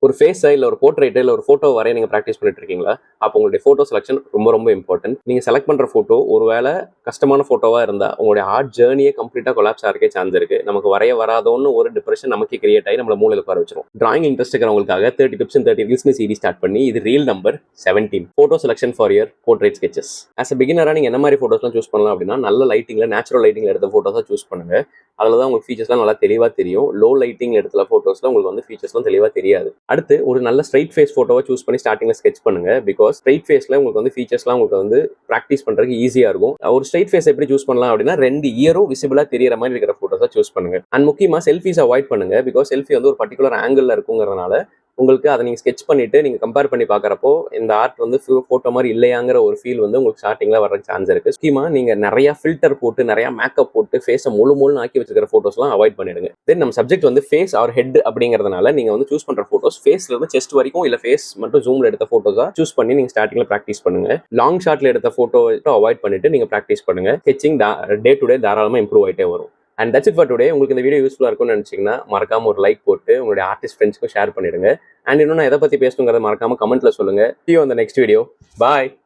ஒரு ஃபேஸை இல்லை ஒரு போர்ட்ரேட் இல்லை ஒரு ஃபோட்டோ வரைய நீங்கள் ப்ராக்டிஸ் பண்ணிட்டு இருக்கீங்களா? அப்போ உங்களுடைய ஃபோட்டோ செலெக்ஷன் ரொம்ப ரொம்ப இம்பார்ட்டன்ட். நீங்கள் செலக்ட் பண்ணுற ஃபோட்டோ ஒருவேளை கஷ்டமான ஃபோட்டோவாக இருந்தால் உங்களுடைய ஆர்ட் ஜேர்னியே கம்ப்ளீட்டாக கொலாப்ஸ் ஆகிறக்கே சான்ஸ் இருக்குது. நமக்கு வரைய வராதோன்னு ஒரு டிப்ரெஷன் நமக்கு கிரியேட் ஆகி நம்மளை மூலையில் உட்கார வச்சிரும். டிராயிங் இன்ட்ரெஸ்ட் இருக்கிறவங்களுக்காக 30 டிப்ஸ் அண்ட் 30 ரீல்ஸ்னு சீரிஸ் ஸ்டார்ட் பண்ணி இது reel number 17 photo selection for your portrait sketches. As a பிகினராக நீங்கள் என்ன மாதிரி ஃபோட்டோஸ்லாம் சூஸ் பண்ணலாம் அப்படின்னா, நல்ல லைட்டிங்கில் நேச்சுரல் லைட்டிங்கில் எடுத்த ஃபோட்டோஸாக சூஸ் பண்ணுங்கள். அதில் தான் உங்களுக்கு ஃபீச்சர்ஸ்லாம் நல்லா தெளிவாக தெரியும். லோ லைட்டிங் எடுத்த ஃபோட்டோஸில் உங்களுக்கு வந்து ஃபீச்சர்ஸ்லாம் தெளிவாக தெரியாது. அடுத்து ஒரு நல்ல ஸ்ட்ரைட் ஃபேஸ் ஃபோட்டோவை சூஸ் பண்ணி ஸ்டார்டிங்கில் ஸ்கெச் பண்ணுங்க. பிகாஸ் ஸ்ட்ரைட் ஃபேஸில் உங்களுக்கு வந்து ஃபீச்சர்ஸ்லாம் உங்களுக்கு வந்து ப்ராக்டிஸ் பண்ணுறதுக்கு ஈஸியாக இருக்கும். ஒரு ஸ்ட்ரைட் ஃபேஸ் எப்படி சூஸ் பண்ணலாம் அப்படின்னா, 2 இயரும் விசிபிளாக தெரியற மாதிரி இருக்கிற ஃபோட்டோஸாக சூஸ் பண்ணுங்க. அண்ட் முக்கியமாக செல்ஃபீஸ் அவாய்ட் பண்ணுங்க. பிகாஸ் செல்ஃபி வந்து ஒரு பர்டிகுலர் ஆங்கிளில் இருக்குங்கிறதுனால உங்களுக்கு அதை நீங்கள் ஸ்கெச் பண்ணிட்டு நீங்கள் கம்பேர் பண்ணி பார்க்குறப்போ இந்த ஆர்ட் வந்து ஃபோட்டோ மாதிரி இல்லையாங்கிற ஒரு ஃபீல் வந்து உங்களுக்கு ஸ்டார்டிங்கில் வர சான்ஸ் இருக்குது. முக்கியமாக நீங்கள் நிறையா ஃபில்டர் போட்டு நிறையா மேக்கப் போட்டு ஃபேஸை முழுன்னு ஆக்கி வச்சிருக்கிற ஃபோட்டோஸ்லாம் அவாய்ட் பண்ணிடுங்க. தென் நம்ம சப்ஜெக்ட் வந்து ஃபேஸ் ஆர் ஹெட் அப்படிங்கிறதுனால நீங்கள் வந்து சூஸ் பண்ணுற ஃபோட்டோஸ் ஃபேஸ்ல இருந்து செஸ்ட் வரைக்கும் இல்லை ஃபேஸ் மட்டும் ஜூமில் எடுத்த ஃபோட்டோஸாக சூஸ் பண்ணி நீங்கள் ஸ்டார்டிங்கில் ப்ராக்டிஸ் பண்ணுங்க. லாங் ஷாட்டில் எடுத்த ஃபோட்டோ அவாய்ட் பண்ணிட்டு நீங்கள் ப்ராக்டிஸ் பண்ணுங்க. ஸ்கெச்சிங் டே டு டே தாராளமாக இம்ப்ரூவ் ஆகிட்டே வரும். And that's it for today. உங்களுக்கு இந்த வீடியோ யூஸ்ஃபுல்லாக இருக்கும்னு நினச்சிங்கன்னா மறக்காம ஒரு லைக் போட்டு உங்களுடைய ஆர்டிஸ்ட் ஃப்ரெண்ட்ஸ்க்கும் ஷேர் பண்ணிடுங்க. அண்ட் இன்னும் நான் எதை பற்றி பேசணுங்கிறத மறக்காம கமெண்ட்ல சொல்லுங்க. See you on the next video. Bye.